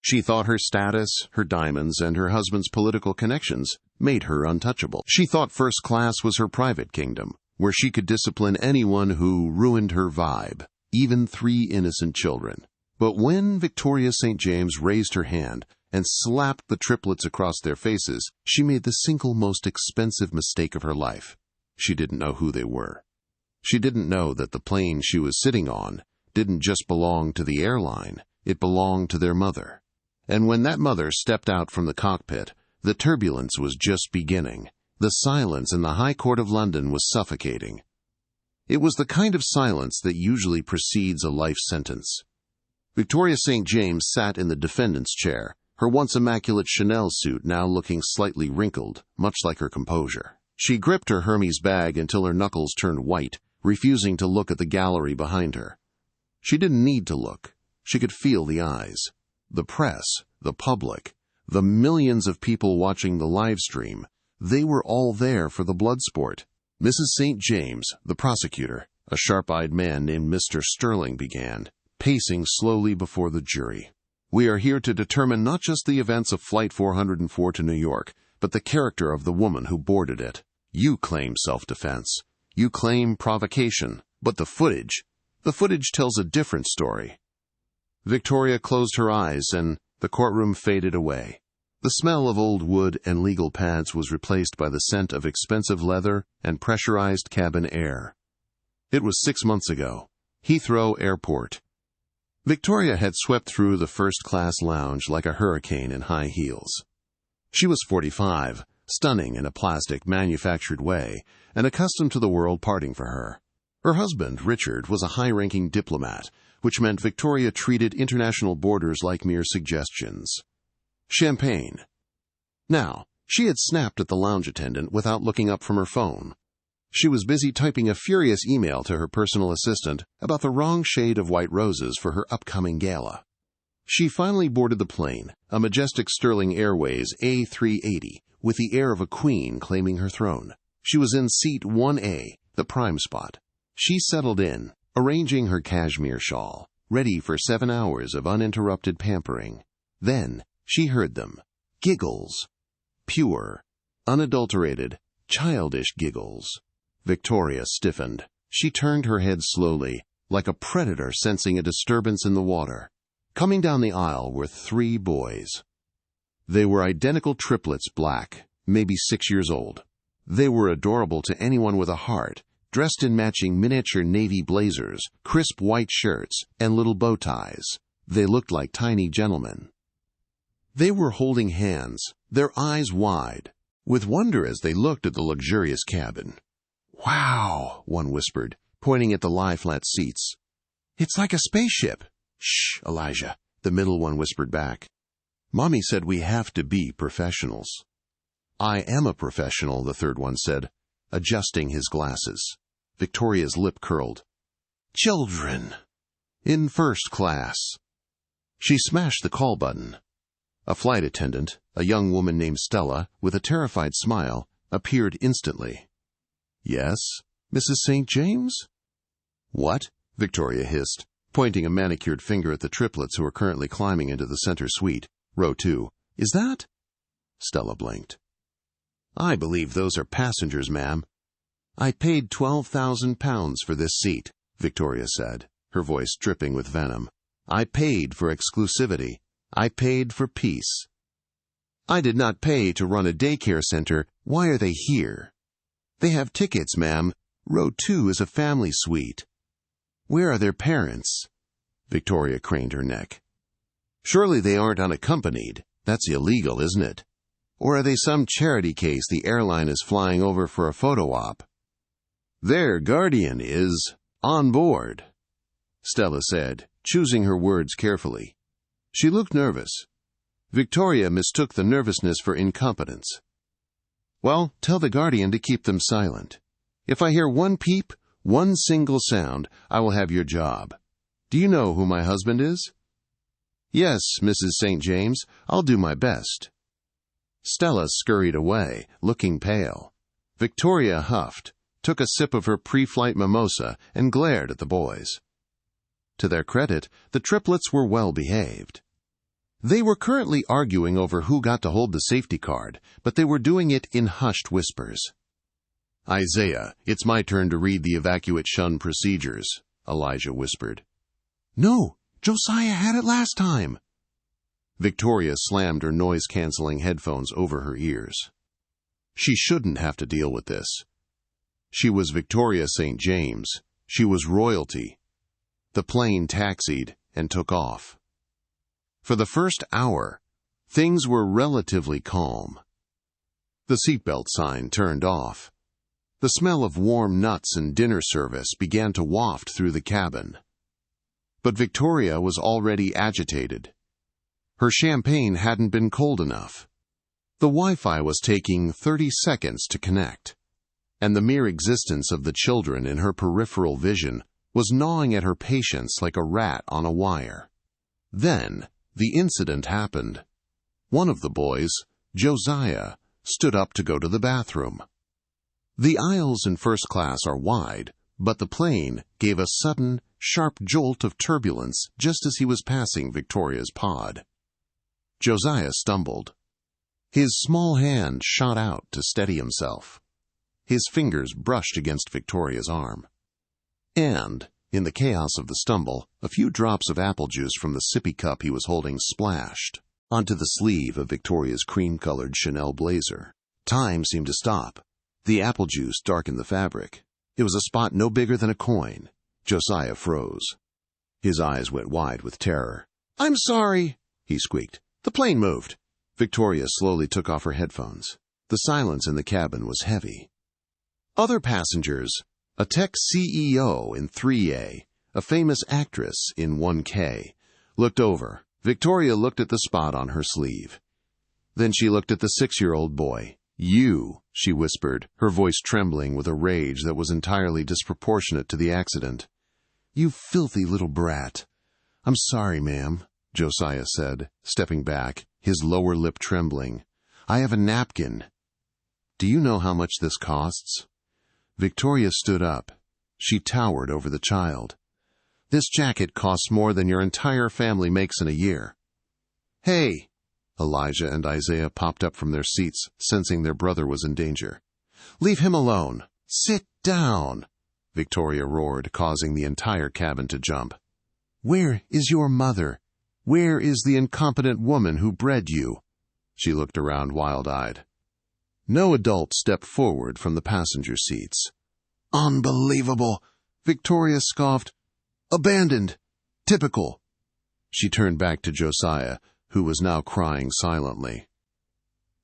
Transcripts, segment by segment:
She thought her status, her diamonds, and her husband's political connections made her untouchable. She thought first class was her private kingdom, where she could discipline anyone who ruined her vibe, even 3 innocent children. But when Victoria St. James raised her hand and slapped the triplets across their faces, she made the single most expensive mistake of her life. She didn't know who they were. She didn't know that the plane she was sitting on didn't just belong to the airline, it belonged to their mother. And when that mother stepped out from the cockpit, the turbulence was just beginning. The silence in the High Court of London was suffocating. It was the kind of silence that usually precedes a life sentence. Victoria St. James sat in the defendant's chair, her once immaculate Chanel suit now looking slightly wrinkled, much like her composure. She gripped her Hermes bag until her knuckles turned white, refusing to look at the gallery behind her. She didn't need to look. She could feel the eyes. The press, the public, the millions of people watching the live stream, they were all there for the blood sport. Mrs. St. James, the prosecutor, a sharp-eyed man named Mr. Sterling, began, pacing slowly before the jury. We are here to determine not just the events of Flight 404 to New York, but the character of the woman who boarded it. You claim self-defense. You claim provocation. But the footage tells a different story. Victoria closed her eyes, and the courtroom faded away. The smell of old wood and legal pads was replaced by the scent of expensive leather and pressurized cabin air. It was 6 months ago. Heathrow Airport. Victoria had swept through the first-class lounge like a hurricane in high heels. She was 45, stunning in a plastic, manufactured way, and accustomed to the world parting for her. Her husband, Richard, was a high-ranking diplomat, which meant Victoria treated international borders like mere suggestions. Champagne. Now, she had snapped at the lounge attendant without looking up from her phone. She was busy typing a furious email to her personal assistant about the wrong shade of white roses for her upcoming gala. She finally boarded the plane, a majestic Sterling Airways A380, with the air of a queen claiming her throne. She was in seat 1A, the prime spot. She settled in, arranging her cashmere shawl, ready for 7 hours of uninterrupted pampering. Then she heard them. Giggles. Pure, unadulterated, childish giggles. Victoria stiffened. She turned her head slowly, like a predator sensing a disturbance in the water. Coming down the aisle were 3 boys. They were identical triplets, black, maybe 6 years old. They were adorable to anyone with a heart, dressed in matching miniature navy blazers, crisp white shirts, and little bow ties. They looked like tiny gentlemen. They were holding hands, their eyes wide, with wonder as they looked at the luxurious cabin. "Wow," one whispered, pointing at the lie-flat seats. "It's like a spaceship." "Shh, Elijah," the middle one whispered back. "Mommy said we have to be professionals." "I am a professional," the third one said, adjusting his glasses. Victoria's lip curled. "Children. In first class." She smashed the call button. A flight attendant, a young woman named Stella, with a terrified smile, appeared instantly. "Yes, Mrs. St. James?" "What?" Victoria hissed, pointing a manicured finger at the triplets who were currently climbing into the center suite, row 2. "Is that?" Stella blinked. "I believe those are passengers, ma'am." "I paid £12,000 for this seat," Victoria said, her voice dripping with venom. "I paid for exclusivity. I paid for peace. I did not pay to run a daycare center. Why are they here?" "They have tickets, ma'am. Row 2 is a family suite." "Where are their parents?" Victoria craned her neck. "Surely they aren't unaccompanied. That's illegal, isn't it? Or are they some charity case the airline is flying over for a photo op?" "Their guardian is on board," Stella said, choosing her words carefully. She looked nervous. Victoria mistook the nervousness for incompetence. "Well, tell the guardian to keep them silent. If I hear one peep, one single sound, I will have your job. Do you know who my husband is?" "Yes, Mrs. St. James, I'll do my best." Stella scurried away, looking pale. Victoria huffed, took a sip of her pre-flight mimosa, and glared at the boys. To their credit, the triplets were well behaved. They were currently arguing over who got to hold the safety card, but they were doing it in hushed whispers. "Isaiah, it's my turn to read the evacuate shun procedures," Elijah whispered. "No, Josiah had it last time." Victoria slammed her noise-canceling headphones over her ears. She shouldn't have to deal with this. She was Victoria St. James. She was royalty. The plane taxied and took off. For the first hour, things were relatively calm. The seatbelt sign turned off. The smell of warm nuts and dinner service began to waft through the cabin. But Victoria was already agitated. Her champagne hadn't been cold enough. The Wi-Fi was taking 30 seconds to connect, and the mere existence of the children in her peripheral vision was gnawing at her patience like a rat on a wire. Then, the incident happened. One of the boys, Josiah, stood up to go to the bathroom. The aisles in first class are wide, but the plane gave a sudden, sharp jolt of turbulence just as he was passing Victoria's pod. Josiah stumbled. His small hand shot out to steady himself. His fingers brushed against Victoria's arm. And, in the chaos of the stumble, a few drops of apple juice from the sippy cup he was holding splashed onto the sleeve of Victoria's cream-colored Chanel blazer. Time seemed to stop. The apple juice darkened the fabric. It was a spot no bigger than a coin. Josiah froze. His eyes went wide with terror. "I'm sorry," he squeaked. "The plane moved." Victoria slowly took off her headphones. The silence in the cabin was heavy. Other passengers, a tech CEO in 3A, a famous actress in 1K, looked over. Victoria looked at the spot on her sleeve. Then she looked at the 6-year-old boy. "You," she whispered, her voice trembling with a rage that was entirely disproportionate to the accident. "You filthy little brat." "I'm sorry, ma'am," Josiah said, stepping back, his lower lip trembling. "I have a napkin." "Do you know how much this costs?" Victoria stood up. She towered over the child. "This jacket costs more than your entire family makes in a year." "Hey!" Elijah and Isaiah popped up from their seats, sensing their brother was in danger. "Leave him alone." "Sit down!" Victoria roared, causing the entire cabin to jump. "Where is your mother? Where is the incompetent woman who bred you?" She looked around wild-eyed. No adult stepped forward from the passenger seats. "Unbelievable!" Victoria scoffed. "Abandoned! Typical!" She turned back to Josiah, who was now crying silently.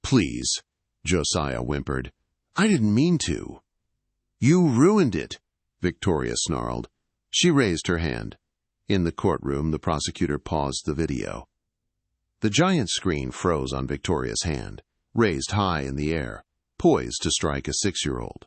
"Please," Josiah whimpered. "I didn't mean to." "You ruined it," Victoria snarled. She raised her hand. In the courtroom, the prosecutor paused the video. The giant screen froze on Victoria's hand, raised high in the air, poised to strike a 6-year-old.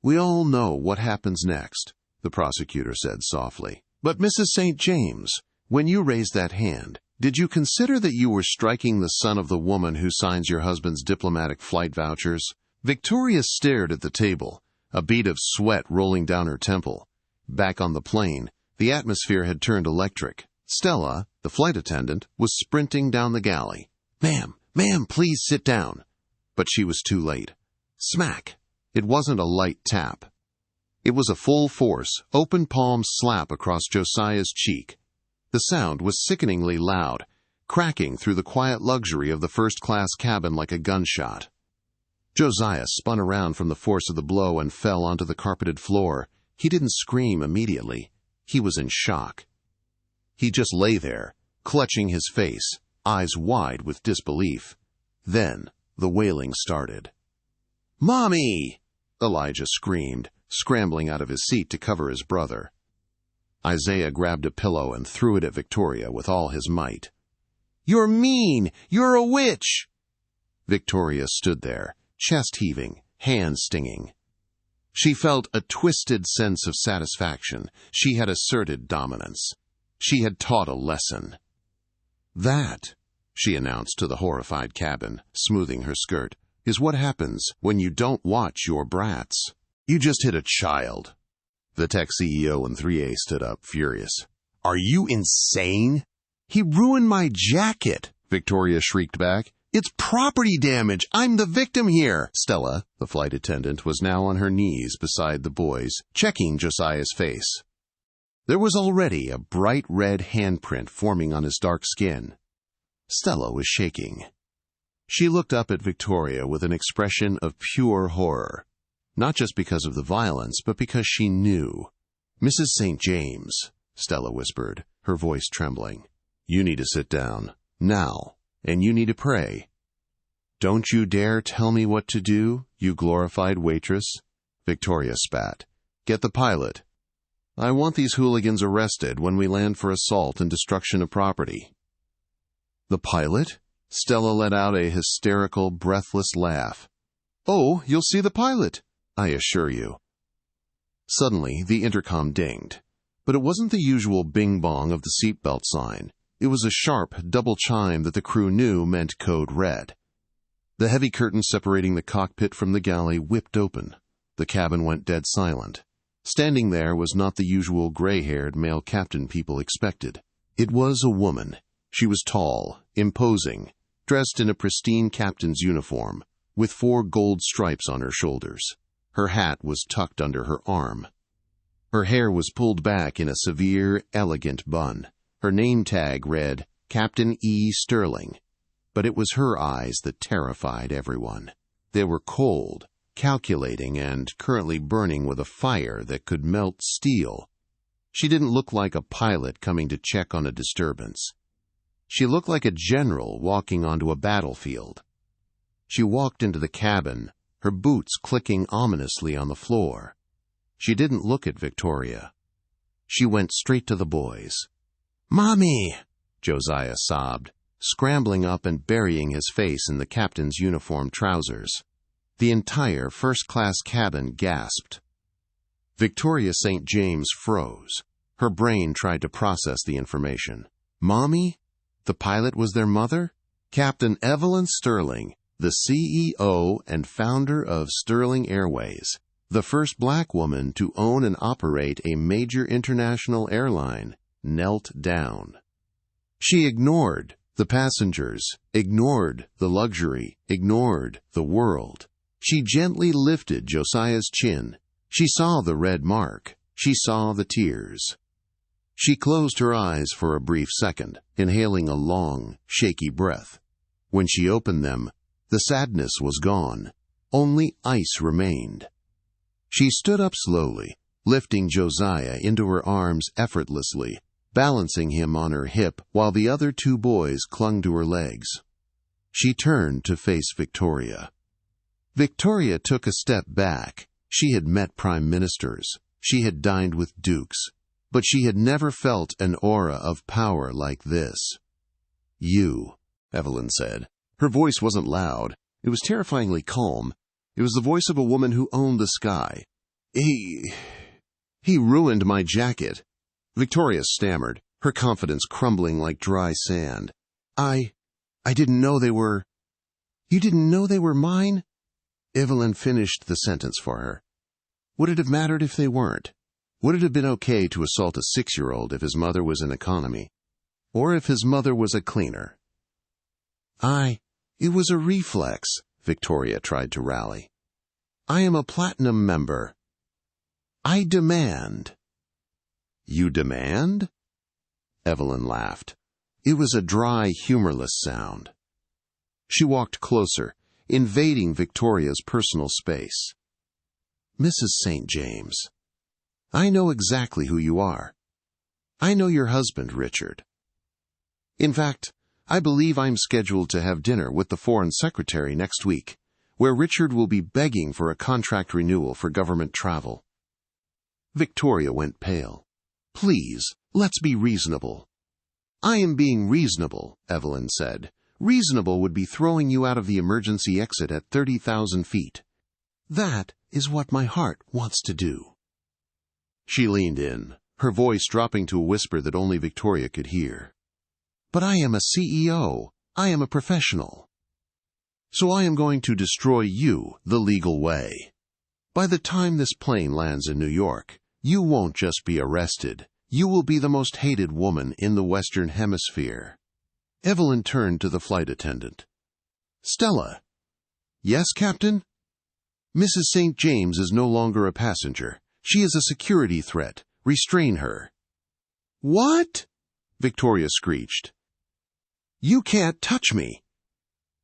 "We all know what happens next," the prosecutor said softly. "But Mrs. St. James, when you raised that hand, did you consider that you were striking the son of the woman who signs your husband's diplomatic flight vouchers?" Victoria stared at the table, a bead of sweat rolling down her temple. Back on the plane, the atmosphere had turned electric. Stella, the flight attendant, was sprinting down the galley. Ma'am, please sit down." But she was too late. Smack! It wasn't a light tap. It was a full-force, open-palm slap across Josiah's cheek. The sound was sickeningly loud, cracking through the quiet luxury of the first-class cabin like a gunshot. Josiah spun around from the force of the blow and fell onto the carpeted floor. He didn't scream immediately. He was in shock. He just lay there, clutching his face, eyes wide with disbelief. Then the wailing started. "Mommy!" Elijah screamed, scrambling out of his seat to cover his brother. Isaiah grabbed a pillow and threw it at Victoria with all his might. "You're mean! You're a witch!" Victoria stood there, chest heaving, hands stinging. She felt a twisted sense of satisfaction. She had asserted dominance. She had taught a lesson. "That," she announced to the horrified cabin, smoothing her skirt, "is what happens when you don't watch your brats. You just hit a child." The tech CEO in 3A stood up, furious. "Are you insane?" "He ruined my jacket," Victoria shrieked back. "It's property damage. I'm the victim here." Stella, the flight attendant, was now on her knees beside the boys, checking Josiah's face. There was already a bright red handprint forming on his dark skin. Stella was shaking. She looked up at Victoria with an expression of pure horror, not just because of the violence, but because she knew. "Mrs. St. James," Stella whispered, her voice trembling, "you need to sit down. Now. And you need to pray." "Don't you dare tell me what to do, you glorified waitress," Victoria spat. "Get the pilot. I want these hooligans arrested when we land for assault and destruction of property." "The pilot?" Stella let out a hysterical, breathless laugh. "Oh, you'll see the pilot, I assure you." Suddenly, the intercom dinged. But it wasn't the usual bing-bong of the seatbelt sign. It was a sharp, double chime that the crew knew meant code red. The heavy curtain separating the cockpit from the galley whipped open. The cabin went dead silent. Standing there was not the usual gray-haired male captain people expected. It was a woman. She was tall, imposing, dressed in a pristine captain's uniform, with 4 gold stripes on her shoulders. Her hat was tucked under her arm. Her hair was pulled back in a severe, elegant bun. Her name tag read, Captain E. Sterling. But it was her eyes that terrified everyone. They were cold, calculating, and currently burning with a fire that could melt steel. She didn't look like a pilot coming to check on a disturbance. She looked like a general walking onto a battlefield. She walked into the cabin, her boots clicking ominously on the floor. She didn't look at Victoria. She went straight to the boys. "Mommy!" Josiah sobbed, scrambling up and burying his face in the captain's uniform trousers. The entire first-class cabin gasped. Victoria St. James froze. Her brain tried to process the information. Mommy? The pilot was their mother? Captain Evelyn Sterling, the CEO and founder of Sterling Airways, the first black woman to own and operate a major international airline, knelt down. She ignored the passengers, ignored the luxury, ignored the world. She gently lifted Josiah's chin. She saw the red mark. She saw the tears. She closed her eyes for a brief second, inhaling a long, shaky breath. When she opened them, the sadness was gone. Only ice remained. She stood up slowly, lifting Josiah into her arms effortlessly, balancing him on her hip while the other 2 boys clung to her legs. She turned to face Victoria. Victoria took a step back. She had met prime ministers. She had dined with dukes. But she had never felt an aura of power like this. "You," Evelyn said. Her voice wasn't loud. It was terrifyingly calm. It was the voice of a woman who owned the sky. He ruined my jacket." Victoria stammered, her confidence crumbling like dry sand. I didn't know they were... You didn't know they were mine?" Evelyn finished the sentence for her. Would it have mattered if they weren't? Would it have been okay to assault a 6-year-old if his mother was an economy? Or if his mother was a cleaner? It was a reflex, Victoria tried to rally. "I am a platinum member. I demand." "You demand?" Evelyn laughed. It was a dry, humorless sound. She walked closer, invading Victoria's personal space. "Mrs. St. James, I know exactly who you are. I know your husband, Richard. In fact, I believe I'm scheduled to have dinner with the Foreign Secretary next week, where Richard will be begging for a contract renewal for government travel." Victoria went pale. "Please, let's be reasonable." "I am being reasonable," Evelyn said. "Reasonable would be throwing you out of the emergency exit at 30,000 feet. That is what my heart wants to do." She leaned in, her voice dropping to a whisper that only Victoria could hear. "But I am a CEO. I am a professional. So I am going to destroy you the legal way. By the time this plane lands in New York, you won't just be arrested. You will be the most hated woman in the Western Hemisphere." Evelyn turned to the flight attendant. "Stella." "Yes, Captain?" "Mrs. St. James is no longer a passenger. She is a security threat. Restrain her." "What?" Victoria screeched. "You can't touch me."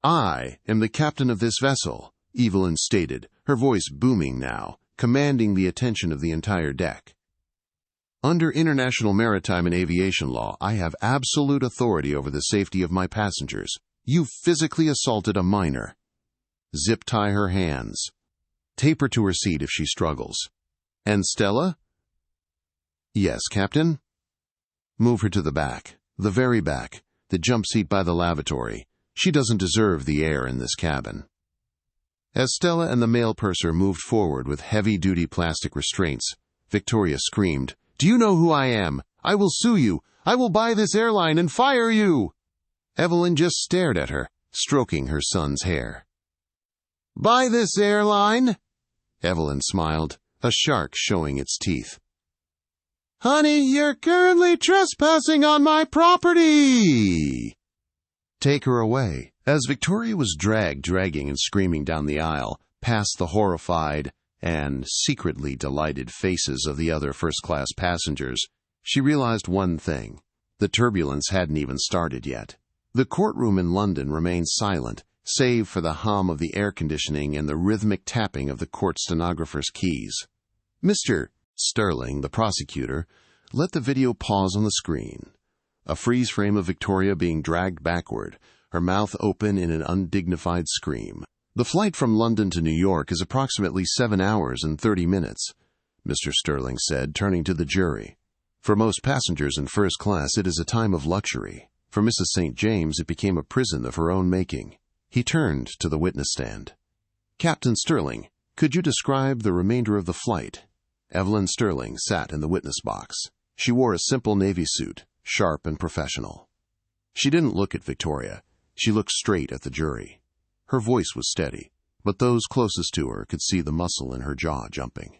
"I am the captain of this vessel," Evelyn stated, her voice booming now, commanding the attention of the entire deck. "Under international maritime and aviation law, I have absolute authority over the safety of my passengers. You physically assaulted a minor. Zip tie her hands. Tape her to her seat if she struggles. And Stella?" "Yes, Captain?" "Move her to the back, the very back, the jump seat by the lavatory. She doesn't deserve the air in this cabin." As Stella and the male purser moved forward with heavy-duty plastic restraints, Victoria screamed, "Do you know who I am? I will sue you. I will buy this airline and fire you." Evelyn just stared at her, stroking her son's hair. "Buy this airline?" Evelyn smiled, a shark showing its teeth. "Honey, you're currently trespassing on my property." "Take her away." As Victoria was dragging and screaming down the aisle, past the horrified and secretly delighted faces of the other first-class passengers, she realized one thing. The turbulence hadn't even started yet. The courtroom in London remained silent, save for the hum of the air conditioning and the rhythmic tapping of the court stenographer's keys. Mr. Sterling, the prosecutor, let the video pause on the screen. A freeze frame of Victoria being dragged backward, her mouth open in an undignified scream. "The flight from London to New York is approximately 7 hours and 30 minutes, Mr. Sterling said, turning to the jury. "For most passengers in first class, it is a time of luxury. For Mrs. St. James, it became a prison of her own making." He turned to the witness stand. "Captain Sterling, could you describe the remainder of the flight?" Evelyn Sterling sat in the witness box. She wore a simple navy suit, sharp and professional. She didn't look at Victoria. She looked straight at the jury. Her voice was steady, but those closest to her could see the muscle in her jaw jumping.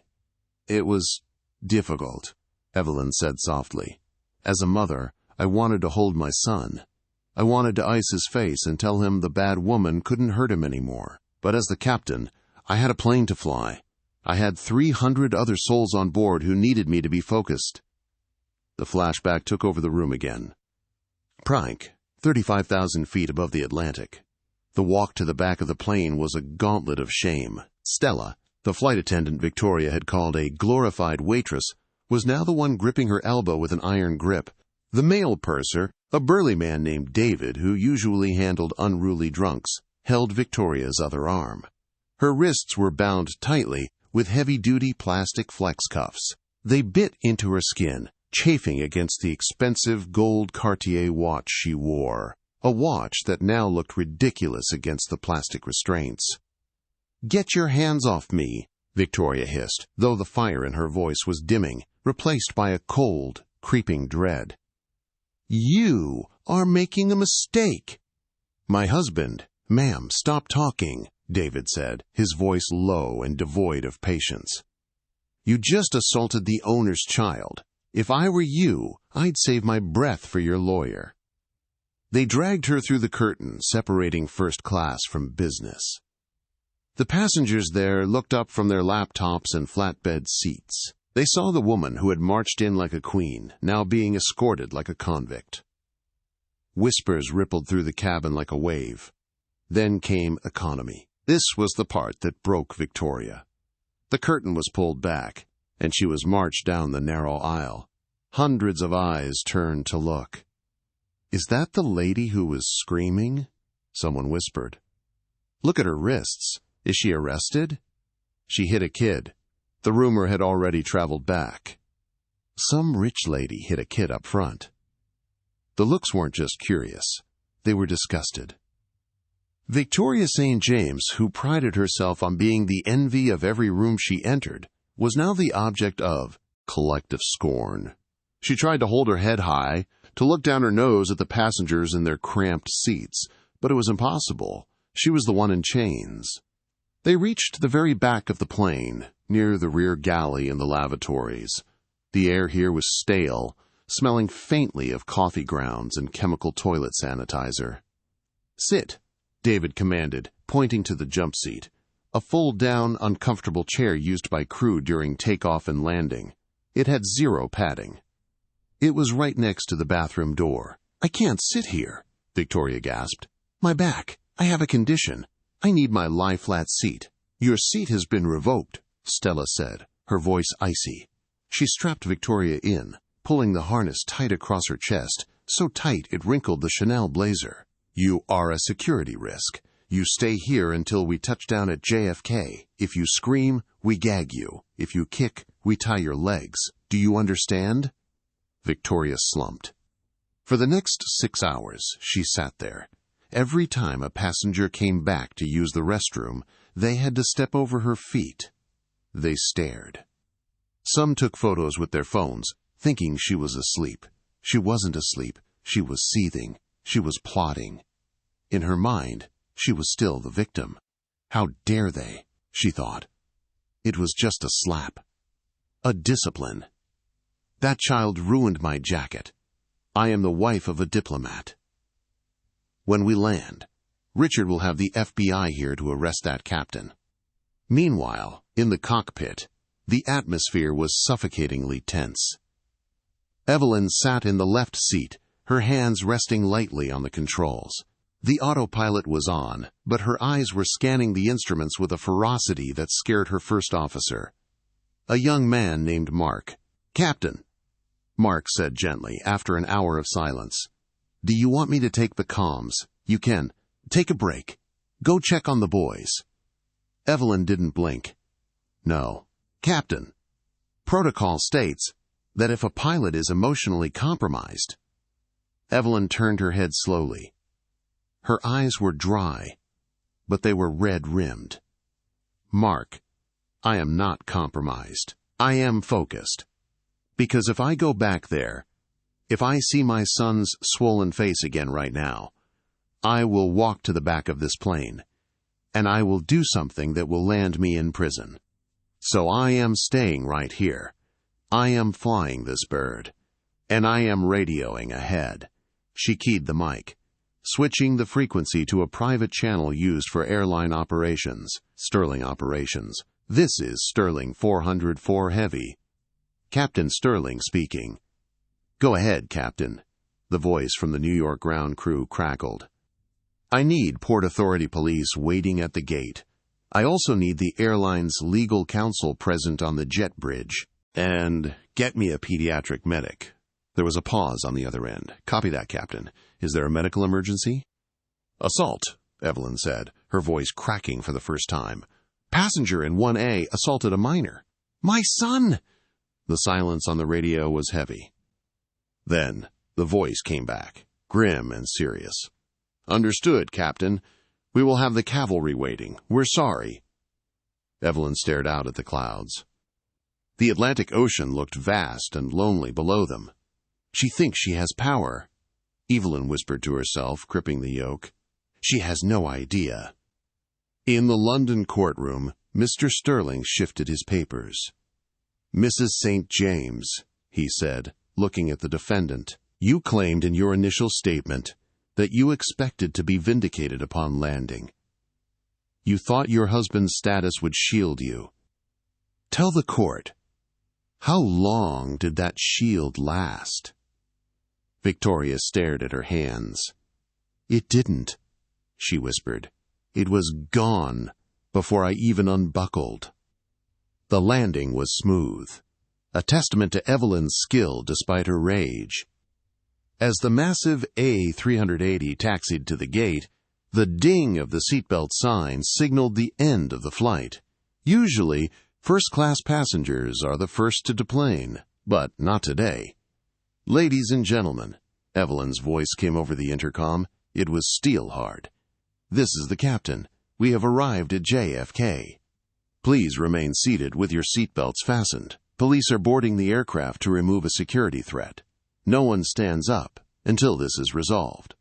"It was difficult," Evelyn said softly. "As a mother, I wanted to hold my son. I wanted to ice his face and tell him the bad woman couldn't hurt him anymore. But as the captain, I had a plane to fly. I had 300 other souls on board who needed me to be focused." The flashback took over the room again. Prank, 35,000 feet above the Atlantic. The walk to the back of the plane was a gauntlet of shame. Stella, the flight attendant Victoria had called a glorified waitress, was now the one gripping her elbow with an iron grip. The male purser, a burly man named David, who usually handled unruly drunks, held Victoria's other arm. Her wrists were bound tightly with heavy-duty plastic flex cuffs. They bit into her skin, chafing against the expensive gold Cartier watch she wore, a watch that now looked ridiculous against the plastic restraints. "Get your hands off me," Victoria hissed, though the fire in her voice was dimming, replaced by a cold, creeping dread. "You are making a mistake." "My husband." "Ma'am, stop talking," David said, his voice low and devoid of patience. "You just assaulted the owner's child. If I were you, I'd save my breath for your lawyer." They dragged her through the curtain, separating first class from business. The passengers there looked up from their laptops and flatbed seats. They saw the woman who had marched in like a queen, now being escorted like a convict. Whispers rippled through the cabin like a wave. Then came economy. This was the part that broke Victoria. The curtain was pulled back, and she was marched down the narrow aisle. Hundreds of eyes turned to look. "Is that the lady who was screaming?" Someone whispered. "Look at her wrists. Is she arrested?" "She hit a kid." The rumor had already traveled back. Some rich lady hit a kid up front. The looks weren't just curious. They were disgusted. Victoria St. James, who prided herself on being the envy of every room she entered, was now the object of collective scorn. She tried to hold her head high, to look down her nose at the passengers in their cramped seats, but it was impossible. She was the one in chains. They reached the very back of the plane, near the rear galley and the lavatories. The air here was stale, smelling faintly of coffee grounds and chemical toilet sanitizer. "Sit," David commanded, pointing to the jump seat, a fold-down, uncomfortable chair used by crew during takeoff and landing. It had zero padding. It was right next to the bathroom door. "I can't sit here," Victoria gasped. "My back. I have a condition. I need my lie-flat seat." "Your seat has been revoked," Stella said, her voice icy. She strapped Victoria in, pulling the harness tight across her chest, so tight it wrinkled the Chanel blazer. "You are a security risk. You stay here until we touch down at JFK. If you scream, we gag you. If you kick, we tie your legs. Do you understand?" Victoria slumped. For the next 6 hours, she sat there. Every time a passenger came back to use the restroom, they had to step over her feet. They stared. Some took photos with their phones, thinking she was asleep. She wasn't asleep. She was seething. She was plotting. In her mind, she was still the victim. How dare they, she thought. It was just a slap. A discipline. That child ruined my jacket. I am the wife of a diplomat. When we land, Richard will have the FBI here to arrest that captain. Meanwhile, in the cockpit, the atmosphere was suffocatingly tense. Evelyn sat in the left seat, her hands resting lightly on the controls. The autopilot was on, but her eyes were scanning the instruments with a ferocity that scared her first officer. A young man named Mark. "Captain," Mark said gently after an hour of silence. "Do you want me to take the comms? You can. Take a break. Go check on the boys." Evelyn didn't blink. "No. Captain, protocol states that if a pilot is emotionally compromised..." Evelyn turned her head slowly. Her eyes were dry, but they were red-rimmed. "Mark, I am not compromised. I am focused. Because if I go back there, if I see my son's swollen face again right now, I will walk to the back of this plane, and I will do something that will land me in prison. So I am staying right here. I am flying this bird, and I am radioing ahead." She keyed the mic, switching the frequency to a private channel used for airline operations, Sterling operations. "This is Sterling 404 Heavy. Captain Sterling speaking." "Go ahead, Captain," the voice from the New York ground crew crackled. "I need Port Authority police waiting at the gate. I also need the airline's legal counsel present on the jet bridge. And get me a pediatric medic." There was a pause on the other end. "Copy that, Captain. Is there a medical emergency?" "Assault," Evelyn said, her voice cracking for the first time. "Passenger in 1A assaulted a minor." "My son!" The silence on the radio was heavy. Then the voice came back, grim and serious. "Understood, Captain. We will have the cavalry waiting. We're sorry." Evelyn stared out at the clouds. The Atlantic Ocean looked vast and lonely below them. "She thinks she has power," Evelyn whispered to herself, gripping the yoke. "She has no idea." In the London courtroom, Mr. Sterling shifted his papers. "Mrs. St. James," he said, looking at the defendant, "you claimed in your initial statement that you expected to be vindicated upon landing. You thought your husband's status would shield you. Tell the court, how long did that shield last?" Victoria stared at her hands. "It didn't," she whispered. "It was gone before I even unbuckled." The landing was smooth, a testament to Evelyn's skill despite her rage. As the massive A380 taxied to the gate, the ding of the seatbelt sign signaled the end of the flight. Usually, first-class passengers are the first to deplane, but not today. "Ladies and gentlemen," Evelyn's voice came over the intercom. It was steel-hard. "This is the captain. We have arrived at JFK. Please remain seated with your seatbelts fastened. Police are boarding the aircraft to remove a security threat. No one stands up until this is resolved."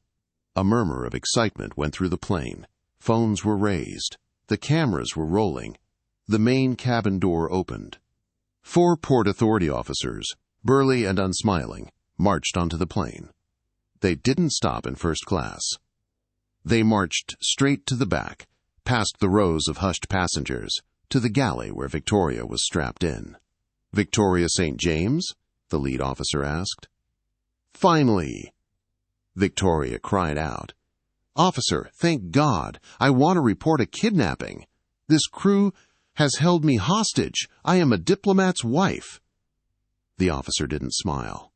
A murmur of excitement went through the plane. Phones were raised. The cameras were rolling. The main cabin door opened. 4 Port Authority officers, burly and unsmiling, marched onto the plane. They didn't stop in first class. They marched straight to the back, past the rows of hushed passengers, to the galley where Victoria was strapped in. "Victoria St. James?" the lead officer asked. "Finally!" Victoria cried out. "Officer, thank God! I want to report a kidnapping. This crew has held me hostage. I am a diplomat's wife." The officer didn't smile.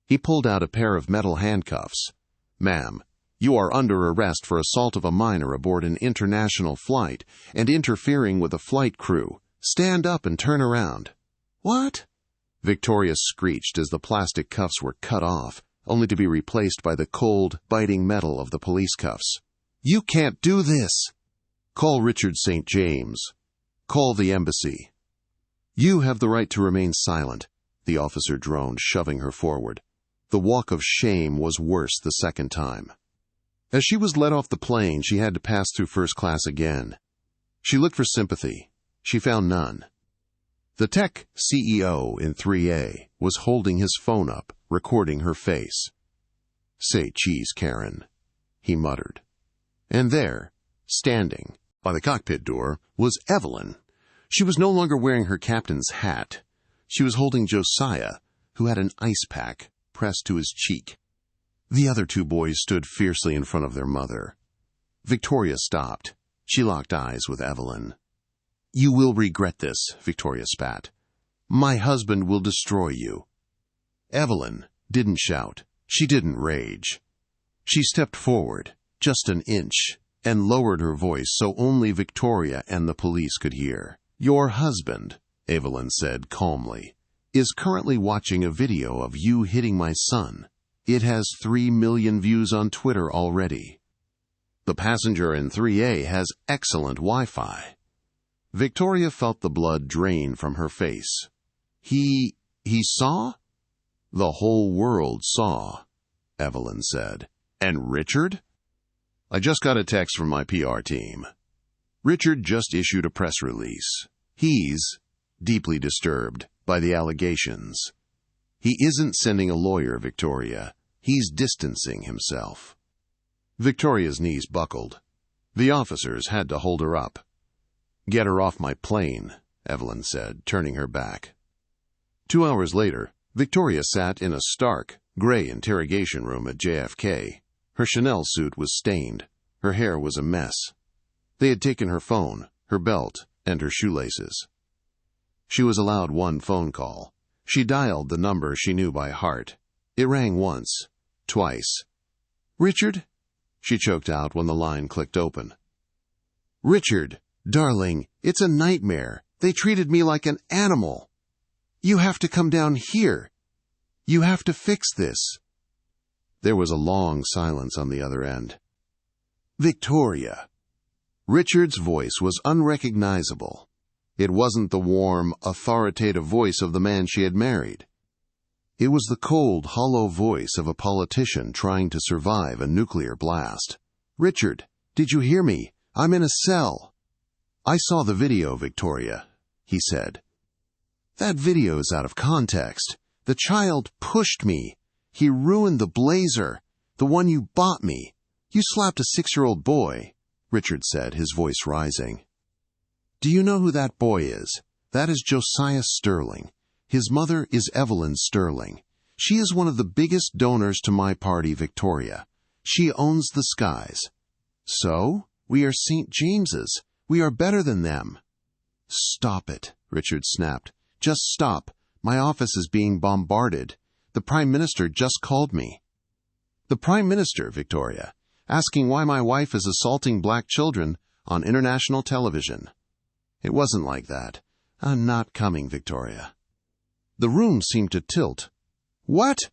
He pulled out a pair of metal handcuffs. "Ma'am, you are under arrest for assault of a minor aboard an international flight and interfering with a flight crew. Stand up and turn around." "What?" Victoria screeched as the plastic cuffs were cut off, only to be replaced by the cold, biting metal of the police cuffs. "You can't do this!" "Call Richard St. James. Call the embassy." "You have the right to remain silent," the officer droned, shoving her forward. The walk of shame was worse the second time. As she was let off the plane, she had to pass through first class again. She looked for sympathy. She found none. The tech CEO in 3A was holding his phone up, recording her face. "Say cheese, Karen," he muttered. And there, standing by the cockpit door, was Evelyn. She was no longer wearing her captain's hat. She was holding Josiah, who had an ice pack pressed to his cheek. The other two boys stood fiercely in front of their mother. Victoria stopped. She locked eyes with Evelyn. "You will regret this," Victoria spat. "My husband will destroy you." Evelyn didn't shout. She didn't rage. She stepped forward, just an inch, and lowered her voice so only Victoria and the police could hear. "Your husband," Evelyn said calmly, "is currently watching a video of you hitting my son. It has 3 million views on Twitter already. The passenger in 3A has excellent Wi-Fi." Victoria felt the blood drain from her face. He saw?" "The whole world saw," Evelyn said. "And Richard?" "I just got a text from my PR team. Richard just issued a press release. He's deeply disturbed by the allegations. He isn't sending a lawyer, Victoria. He's distancing himself." Victoria's knees buckled. The officers had to hold her up. "Get her off my plane," Evelyn said, turning her back. 2 hours later, Victoria sat in a stark, gray interrogation room at JFK. Her Chanel suit was stained. Her hair was a mess. They had taken her phone, her belt, and her shoelaces. She was allowed one phone call. She dialed the number she knew by heart. It rang once, twice. "Richard?" she choked out when the line clicked open. "Richard, darling, it's a nightmare. They treated me like an animal. You have to come down here. You have to fix this." There was a long silence on the other end. "Victoria." Richard's voice was unrecognizable. It wasn't the warm, authoritative voice of the man she had married. It was the cold, hollow voice of a politician trying to survive a nuclear blast. "Richard, did you hear me? I'm in a cell." "I saw the video, Victoria," he said. "That video is out of context. The child pushed me. He ruined the blazer, the one you bought me. You slapped a 6-year-old boy," Richard said, his voice rising. "Do you know who that boy is? That is Josiah Sterling. His mother is Evelyn Sterling. She is one of the biggest donors to my party, Victoria. She owns the skies. So, we are St. James's. We are better than them." "Stop it," Richard snapped. "Just stop. My office is being bombarded. The Prime Minister just called me." "The Prime Minister, Victoria, asking why my wife is assaulting black children on international television." "It wasn't like that. I'm not coming, Victoria." The room seemed to tilt. "What?"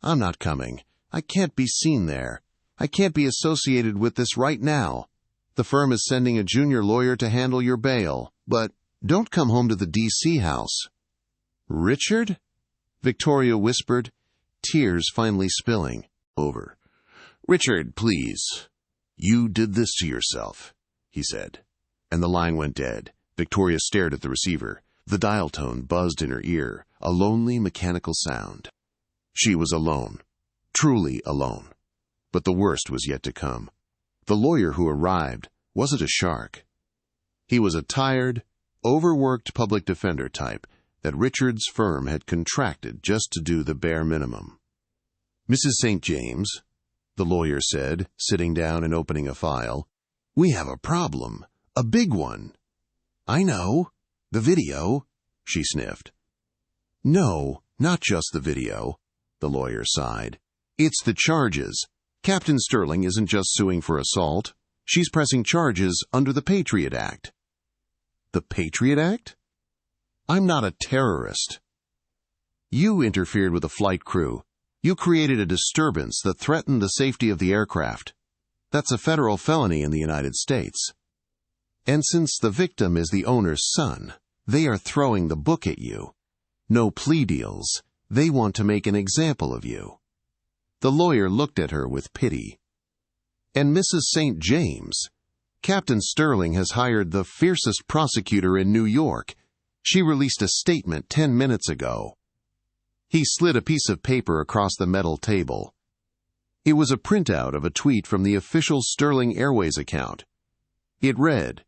"I'm not coming. I can't be seen there. I can't be associated with this right now. The firm is sending a junior lawyer to handle your bail, but don't come home to the D.C. house." "Richard?" Victoria whispered, tears finally spilling over. "Richard, please. You did this to yourself," he said. And the line went dead. Victoria stared at the receiver. The dial tone buzzed in her ear, a lonely mechanical sound. She was alone. Truly alone. But the worst was yet to come. The lawyer who arrived wasn't a shark. He was a tired, overworked public defender type that Richard's firm had contracted just to do the bare minimum. "Mrs. St. James," the lawyer said, sitting down and opening a file, "we have a problem. A big one." "I know. The video," she sniffed. "No, not just the video," the lawyer sighed. "It's the charges. Captain Sterling isn't just suing for assault. She's pressing charges under the Patriot Act." "The Patriot Act?" "I'm not a terrorist." "You interfered with a flight crew. You created a disturbance that threatened the safety of the aircraft. That's a federal felony in the United States. And since the victim is the owner's son, they are throwing the book at you. No plea deals. They want to make an example of you." The lawyer looked at her with pity. "And Mrs. St. James, Captain Sterling has hired the fiercest prosecutor in New York. She released a statement 10 minutes ago." He slid a piece of paper across the metal table. It was a printout of a tweet from the official Sterling Airways account. It read,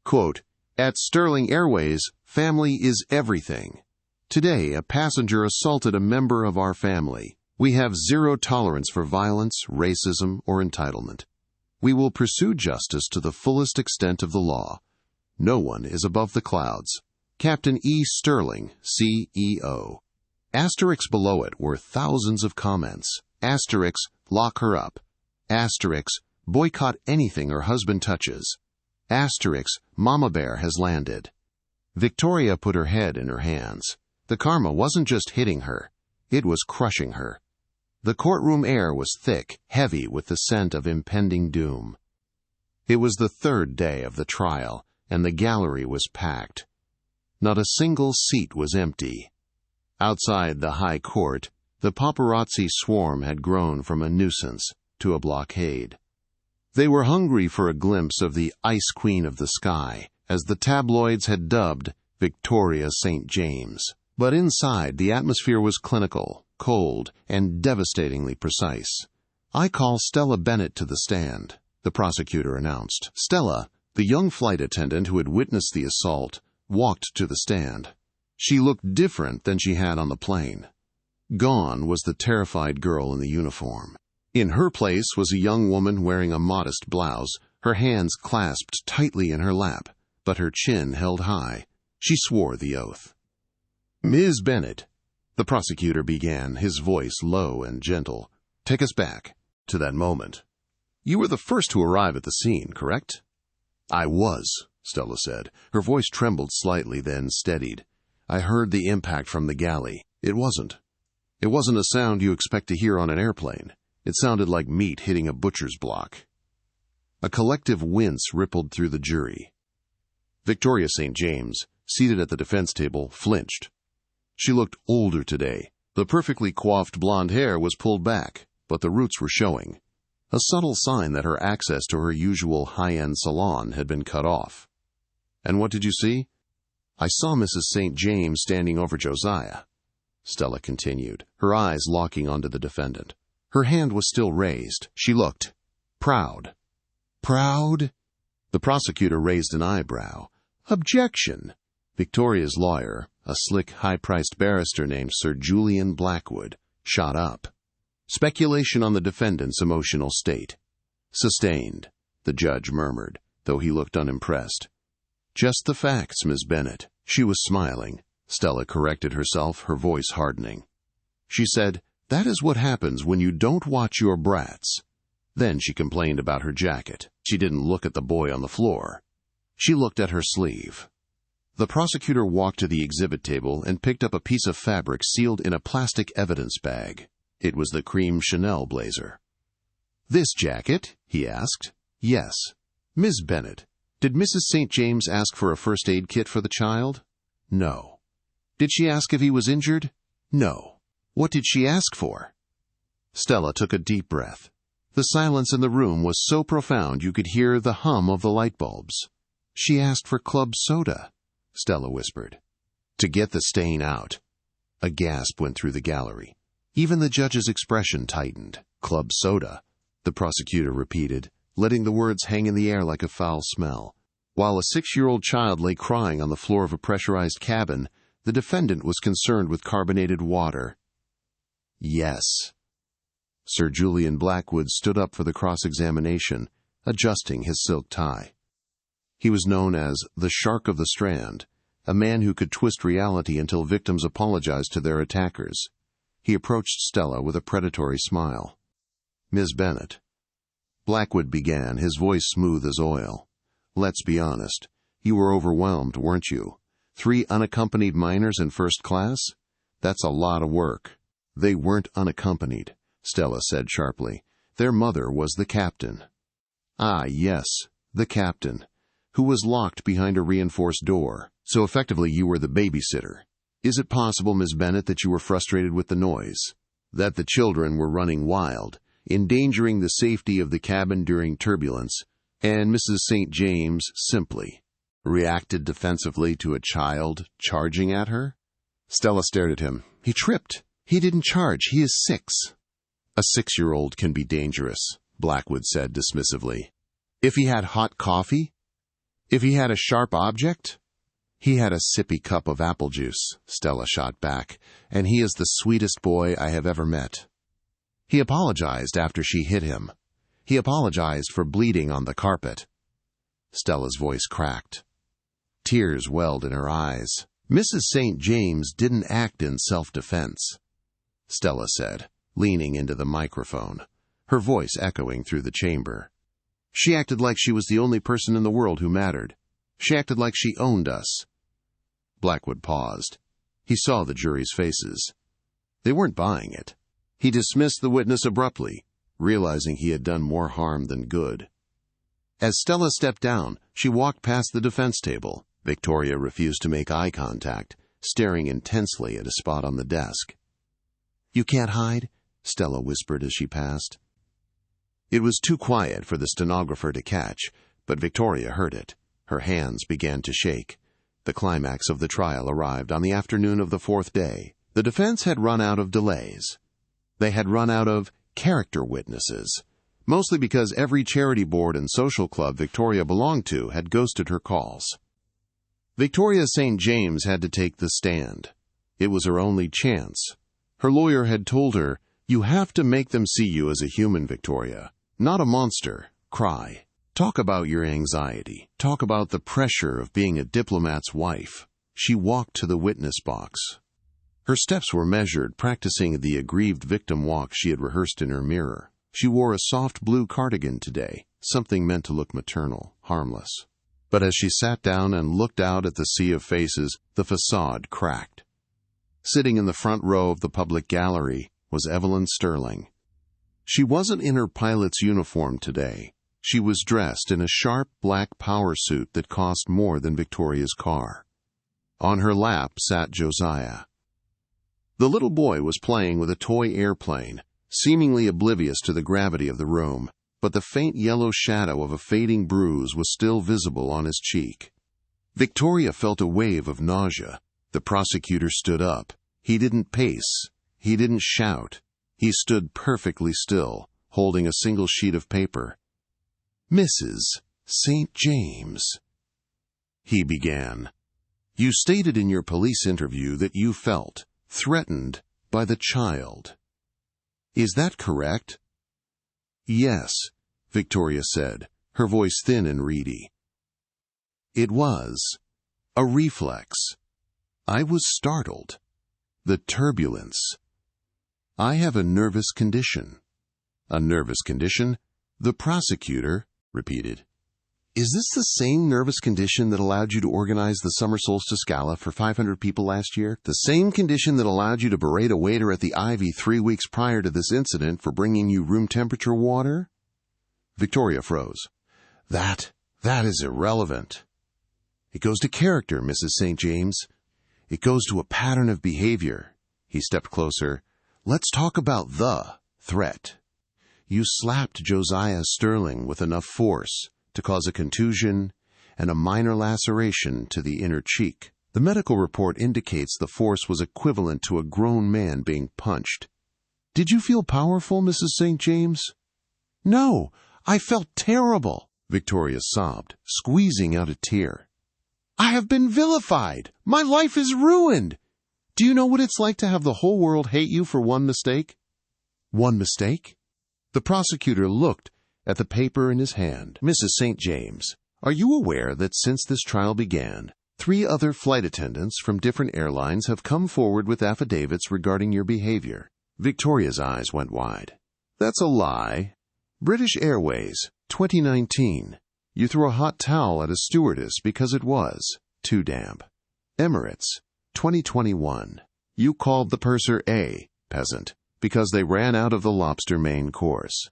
quote, "At Sterling Airways, family is everything. Today, a passenger assaulted a member of our family. We have zero tolerance for violence, racism, or entitlement. We will pursue justice to the fullest extent of the law. No one is above the clouds. Captain E. Sterling, CEO." Asterisks below it were thousands of comments. Asterisks, "Lock her up." Asterisks, "Boycott anything her husband touches." Asterisks, "Mama Bear has landed." Victoria put her head in her hands. The karma wasn't just hitting her. It was crushing her. The courtroom air was thick, heavy with the scent of impending doom. It was the third day of the trial, and the gallery was packed. Not a single seat was empty. Outside the High Court, the paparazzi swarm had grown from a nuisance to a blockade. They were hungry for a glimpse of the Ice Queen of the Sky, as the tabloids had dubbed Victoria St. James. But inside, the atmosphere was clinical, cold, and devastatingly precise. "I call Stella Bennett to the stand," the prosecutor announced. Stella, the young flight attendant who had witnessed the assault, walked to the stand. She looked different than she had on the plane. Gone was the terrified girl in the uniform. In her place was a young woman wearing a modest blouse, her hands clasped tightly in her lap, but her chin held high. She swore the oath. "Ms. Bennett," the prosecutor began, his voice low and gentle, "take us back to that moment. You were the first to arrive at the scene, correct?" "I was," Stella said. Her voice trembled slightly, then steadied. "I heard the impact from the galley. It wasn't a sound you expect to hear on an airplane. It sounded like meat hitting a butcher's block." A collective wince rippled through the jury. Victoria St. James, seated at the defense table, flinched. She looked older today. The perfectly coiffed blonde hair was pulled back, but the roots were showing, a subtle sign that her access to her usual high-end salon had been cut off. "And what did you see?" "I saw Mrs. St. James standing over Josiah," Stella continued, her eyes locking onto the defendant. Her hand was still raised. She looked proud. "Proud?" The prosecutor raised an eyebrow. "Objection!" Victoria's lawyer, a slick, high-priced barrister named Sir Julian Blackwood, shot up. Speculation on the defendant's emotional state. "Sustained," the judge murmured, though he looked unimpressed. "Just the facts, Miss Bennett." She was smiling. Stella corrected herself, her voice hardening. She said, "That is what happens when you don't watch your brats." Then she complained about her jacket. She didn't look at the boy on the floor. She looked at her sleeve. The prosecutor walked to the exhibit table and picked up a piece of fabric sealed in a plastic evidence bag. It was the cream Chanel blazer. "This jacket?" he asked. "Yes." "Miss Bennett, did Mrs. St. James ask for a first aid kit for the child?" "No." "Did she ask if he was injured?" "No." "What did she ask for?" Stella took a deep breath. The silence in the room was so profound you could hear the hum of the light bulbs. "She asked for club soda," Stella whispered. "To get the stain out." A gasp went through the gallery. Even the judge's expression tightened. "Club soda," the prosecutor repeated, letting the words hang in the air like a foul smell. While a 6-year-old child lay crying on the floor of a pressurized cabin, the defendant was concerned with carbonated water. "Yes." Sir Julian Blackwood stood up for the cross-examination, adjusting his silk tie. He was known as the Shark of the Strand, a man who could twist reality until victims apologized to their attackers. He approached Stella with a predatory smile. "Ms. Bennett." Blackwood began, his voice smooth as oil. "Let's be honest. You were overwhelmed, weren't you? 3 unaccompanied minors in first class? That's a lot of work." "They weren't unaccompanied," Stella said sharply. "Their mother was the captain." "Ah, yes, the captain, who was locked behind a reinforced door. So effectively you were the babysitter. Is it possible, Ms. Bennett, that you were frustrated with the noise? That the children were running wild, endangering the safety of the cabin during turbulence, and Mrs. St. James simply reacted defensively to a child charging at her?" Stella stared at him. "He tripped. He didn't charge. He is 6. "A 6-year-old can be dangerous," Blackwood said dismissively. "If he had hot coffee? If he had a sharp object?" "He had a sippy cup of apple juice," Stella shot back, "and he is the sweetest boy I have ever met. He apologized after she hit him. He apologized for bleeding on the carpet." Stella's voice cracked. Tears welled in her eyes. "Mrs. St. James didn't act in self-defense," Stella said, leaning into the microphone, her voice echoing through the chamber. "She acted like she was the only person in the world who mattered. She acted like she owned us." Blackwood paused. He saw the jury's faces. They weren't buying it. He dismissed the witness abruptly, realizing he had done more harm than good. As Stella stepped down, she walked past the defense table. Victoria refused to make eye contact, staring intensely at a spot on the desk. "You can't hide?" Stella whispered as she passed. It was too quiet for the stenographer to catch, but Victoria heard it. Her hands began to shake. The climax of the trial arrived on the afternoon of the 4th day. The defense had run out of delays. They had run out of character witnesses, mostly because every charity board and social club Victoria belonged to had ghosted her calls. Victoria St. James had to take the stand. It was her only chance. Her lawyer had told her, "You have to make them see you as a human, Victoria, not a monster. Cry. Talk about your anxiety. Talk about the pressure of being a diplomat's wife." She walked to the witness box. Her steps were measured, practicing the aggrieved victim walk she had rehearsed in her mirror. She wore a soft blue cardigan today, something meant to look maternal, harmless. But as she sat down and looked out at the sea of faces, the facade cracked. Sitting in the front row of the public gallery was Evelyn Sterling. She wasn't in her pilot's uniform today. She was dressed in a sharp black power suit that cost more than Victoria's car. On her lap sat Josiah. The little boy was playing with a toy airplane, seemingly oblivious to the gravity of the room, but the faint yellow shadow of a fading bruise was still visible on his cheek. Victoria felt a wave of nausea. The prosecutor stood up. He didn't pace. He didn't shout. He stood perfectly still, holding a single sheet of paper. "Mrs. St. James," he began, "you stated in your police interview that you felt threatened by the child. Is that correct?" "Yes," Victoria said, her voice thin and reedy. "It was a reflex. I was startled. The turbulence. I have a nervous condition." "A nervous condition?" The prosecutor repeated. "Is this the same nervous condition that allowed you to organize the summer solstice gala for 500 people last year? The same condition that allowed you to berate a waiter at the Ivy 3 weeks prior to this incident for bringing you room temperature water?" Victoria froze. That is irrelevant. It goes to character, Mrs. St. James. It goes to a pattern of behavior." He stepped closer. "Let's talk about the threat. You slapped Josiah Sterling with enough force to cause a contusion and a minor laceration to the inner cheek. The medical report indicates the force was equivalent to a grown man being punched. Did you feel powerful, Mrs. St. James? No, I felt terrible, Victoria sobbed, squeezing out a tear. I have been vilified. My life is ruined. Do you know what it's like to have the whole world hate you for one mistake? One mistake? The prosecutor looked at the paper in his hand. Mrs. St. James, are you aware that since this trial began, 3 other flight attendants from different airlines have come forward with affidavits regarding your behavior? Victoria's eyes went wide. That's a lie. British Airways, 2019. You threw a hot towel at a stewardess because it was too damp. Emirates, 2021. You called the purser a peasant because they ran out of the lobster main course.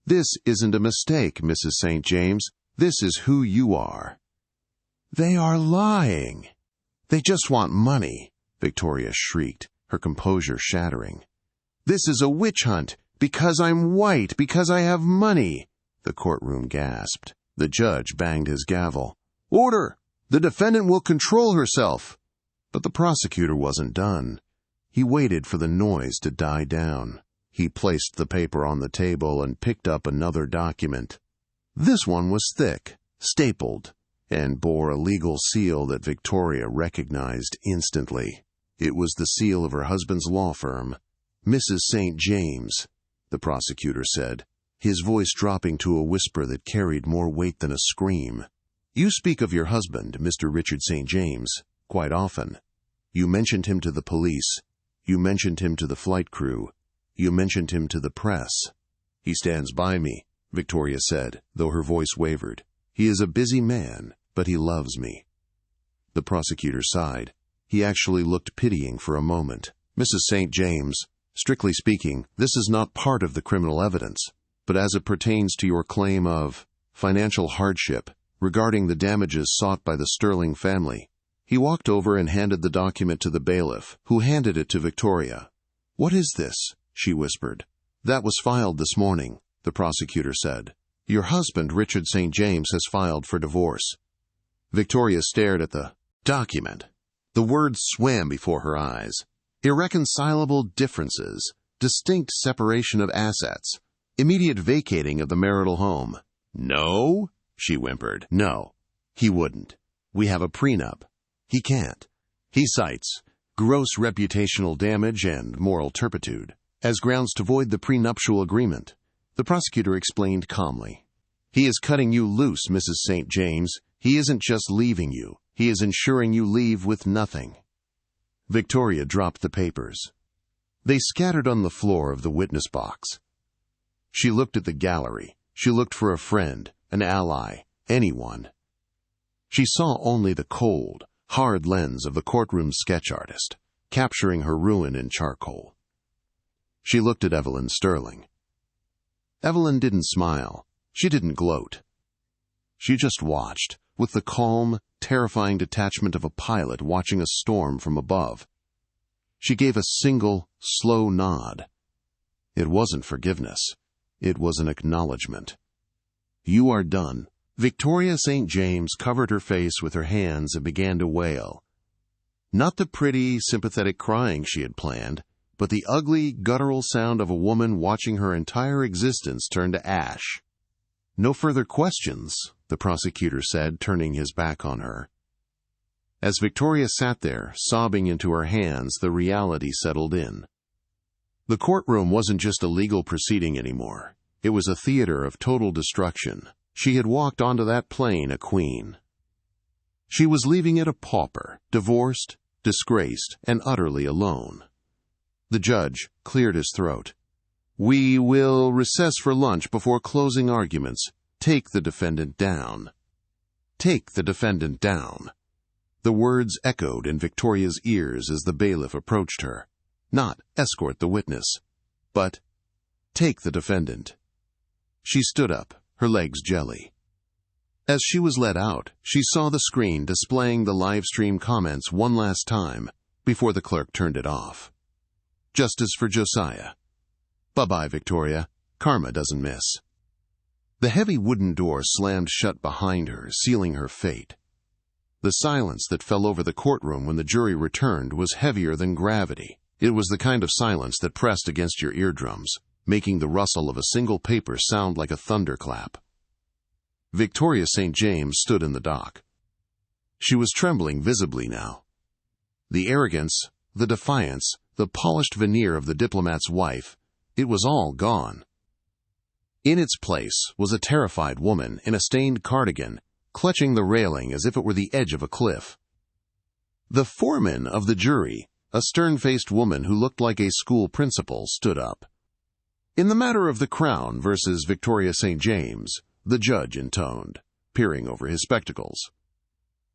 This isn't a mistake, Mrs. St. James. This is who you are. They are lying. They just want money, Victoria shrieked, her composure shattering. This is a witch hunt, because I'm white, because I have money, the courtroom gasped. The judge banged his gavel. Order! The defendant will control herself. But the prosecutor wasn't done. He waited for the noise to die down. He placed the paper on the table and picked up another document. This one was thick, stapled, and bore a legal seal that Victoria recognized instantly. It was the seal of her husband's law firm, Mrs. St. James, the prosecutor said, his voice dropping to a whisper that carried more weight than a scream. You speak of your husband, Mr. Richard St. James, quite often. You mentioned him to the police. You mentioned him to the flight crew. You mentioned him to the press. He stands by me, Victoria said, though her voice wavered. He is a busy man, but he loves me. The prosecutor sighed. He actually looked pitying for a moment. Mrs. St. James, strictly speaking, this is not part of the criminal evidence, but as it pertains to your claim of financial hardship regarding the damages sought by the Sterling family. He walked over and handed the document to the bailiff, who handed it to Victoria. What is this? She whispered. That was filed this morning, the prosecutor said. Your husband, Richard St. James, has filed for divorce. Victoria stared at the document. The words swam before her eyes. Irreconcilable differences, distinct separation of assets, immediate vacating of the marital home. No, she whimpered. No, he wouldn't. We have a prenup. He can't. He cites gross reputational damage and moral turpitude as grounds to void the prenuptial agreement. The prosecutor explained calmly. He is cutting you loose, Mrs. St. James. He isn't just leaving you. He is ensuring you leave with nothing. Victoria dropped the papers. They scattered on the floor of the witness box. She looked at the gallery. She looked for a friend, an ally, anyone. She saw only the cold, hard lens of the courtroom sketch artist, capturing her ruin in charcoal. She looked at Evelyn Sterling. Evelyn didn't smile. She didn't gloat. She just watched, with the calm, terrifying detachment of a pilot watching a storm from above. She gave a single, slow nod. It wasn't forgiveness. It was an acknowledgement. You are done. Victoria St. James covered her face with her hands and began to wail. Not the pretty, sympathetic crying she had planned, but the ugly, guttural sound of a woman watching her entire existence turn to ash. No further questions, the prosecutor said, turning his back on her. As Victoria sat there, sobbing into her hands, the reality settled in. The courtroom wasn't just a legal proceeding anymore. It was a theater of total destruction. She had walked onto that plane a queen. She was leaving it a pauper, divorced, disgraced, and utterly alone. The judge cleared his throat. We will recess for lunch before closing arguments. Take the defendant down. Take the defendant down. The words echoed in Victoria's ears as the bailiff approached her. Not escort the witness, but take the defendant. She stood up, her legs jelly. As she was let out, she saw the screen displaying the live stream comments one last time before the clerk turned it off. Justice for Josiah. Bye-bye, Victoria. Karma doesn't miss. The heavy wooden door slammed shut behind her, sealing her fate. The silence that fell over the courtroom when the jury returned was heavier than gravity. It was the kind of silence that pressed against your eardrums, making the rustle of a single paper sound like a thunderclap. Victoria St. James stood in the dock. She was trembling visibly now. The arrogance, the defiance, the polished veneer of the diplomat's wife, it was all gone. In its place was a terrified woman in a stained cardigan, clutching the railing as if it were the edge of a cliff. The foreman of the jury, a stern-faced woman who looked like a school principal, stood up. In the matter of the Crown versus Victoria St. James, the judge intoned, peering over his spectacles.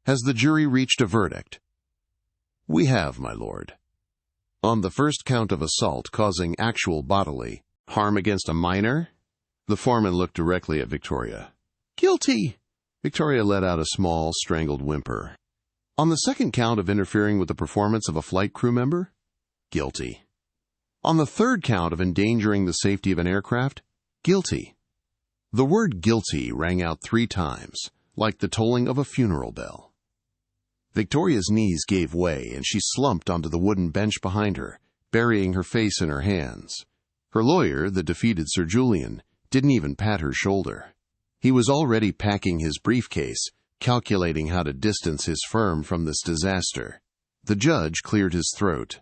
Has the jury reached a verdict? We have, my lord. On the first count of assault causing actual bodily harm against a minor? The foreman looked directly at Victoria. Guilty! Victoria let out a small, strangled whimper. On the second count of interfering with the performance of a flight crew member? Guilty. On the third count of endangering the safety of an aircraft? Guilty. The word guilty rang out 3 times, like the tolling of a funeral bell. Victoria's knees gave way, and she slumped onto the wooden bench behind her, burying her face in her hands. Her lawyer, the defeated Sir Julian, didn't even pat her shoulder. He was already packing his briefcase, calculating how to distance his firm from this disaster. The judge cleared his throat.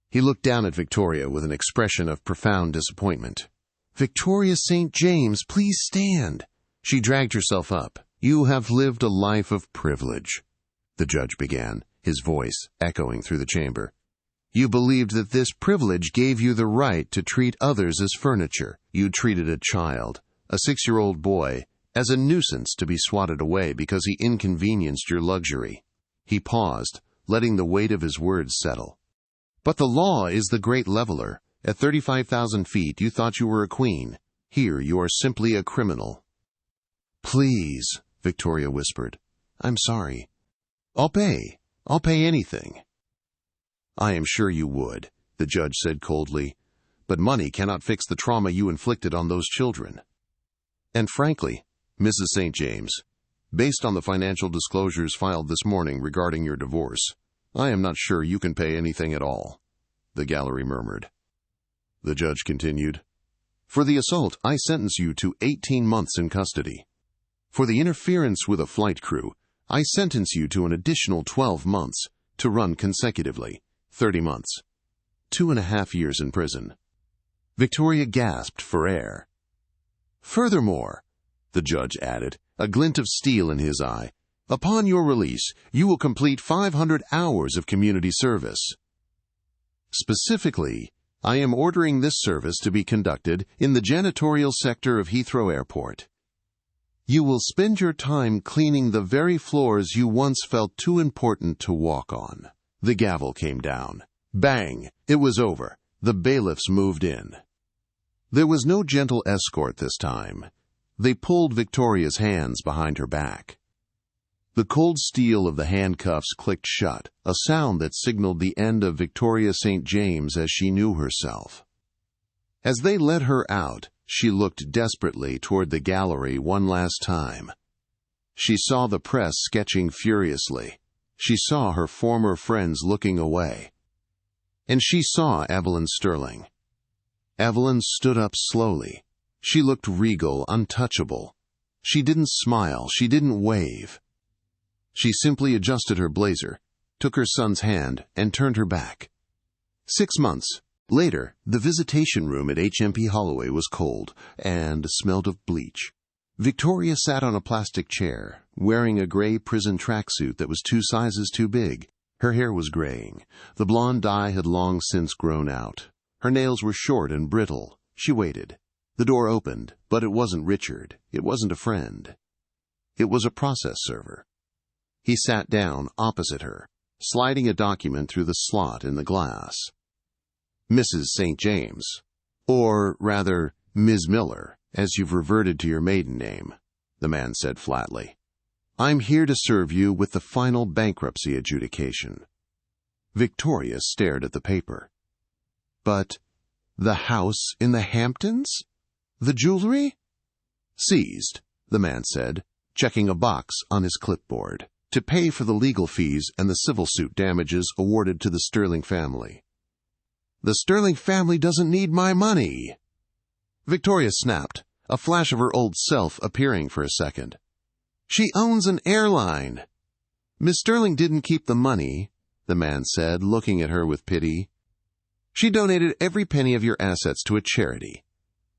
He looked down at Victoria with an expression of profound disappointment. Victoria St. James, please stand. She dragged herself up. You have lived a life of privilege, the judge began, his voice echoing through the chamber. You believed that this privilege gave you the right to treat others as furniture. You treated a child, a 6-year-old boy, as a nuisance to be swatted away because he inconvenienced your luxury. He paused, letting the weight of his words settle. But the law is the great leveler. At 35,000 feet, you thought you were a queen. Here, you are simply a criminal. Please, Victoria whispered. I'm sorry. I'll pay. I'll pay anything. I am sure you would, the judge said coldly, but money cannot fix the trauma you inflicted on those children. And frankly, Mrs. St. James, based on the financial disclosures filed this morning regarding your divorce, I am not sure you can pay anything at all, the gallery murmured. The judge continued, For the assault, I sentence you to 18 months in custody. For the interference with a flight crew, I sentence you to an additional 12 months, to run consecutively, 30 months. 2.5 years in prison. Victoria gasped for air. Furthermore, the judge added, a glint of steel in his eye, upon your release, you will complete 500 hours of community service. Specifically, I am ordering this service to be conducted in the janitorial sector of Heathrow Airport. You will spend your time cleaning the very floors you once felt too important to walk on. The gavel came down. Bang! It was over. The bailiffs moved in. There was no gentle escort this time. They pulled Victoria's hands behind her back. The cold steel of the handcuffs clicked shut, a sound that signaled the end of Victoria St. James as she knew herself. As they led her out, she looked desperately toward the gallery one last time. She saw the press sketching furiously. She saw her former friends looking away. And she saw Evelyn Sterling. Evelyn stood up slowly. She looked regal, untouchable. She didn't smile. She didn't wave. She simply adjusted her blazer, took her son's hand, and turned her back. 6 months later, the visitation room at HMP Holloway was cold and smelled of bleach. Victoria sat on a plastic chair, wearing a gray prison tracksuit that was 2 sizes too big. Her hair was graying. The blonde dye had long since grown out. Her nails were short and brittle. She waited. The door opened, but it wasn't Richard. It wasn't a friend. It was a process server. He sat down opposite her, sliding a document through the slot in the glass. Mrs. St. James, or rather, Ms. Miller, as you've reverted to your maiden name, the man said flatly. I'm here to serve you with the final bankruptcy adjudication. Victoria stared at the paper. But the house in the Hamptons? The jewelry? Seized, the man said, checking a box on his clipboard, to pay for the legal fees and the civil suit damages awarded to the Sterling family. The Sterling family doesn't need my money." Victoria snapped, a flash of her old self appearing for a second. "She owns an airline." "Miss Sterling didn't keep the money," the man said, looking at her with pity. "She donated every penny of your assets to a charity."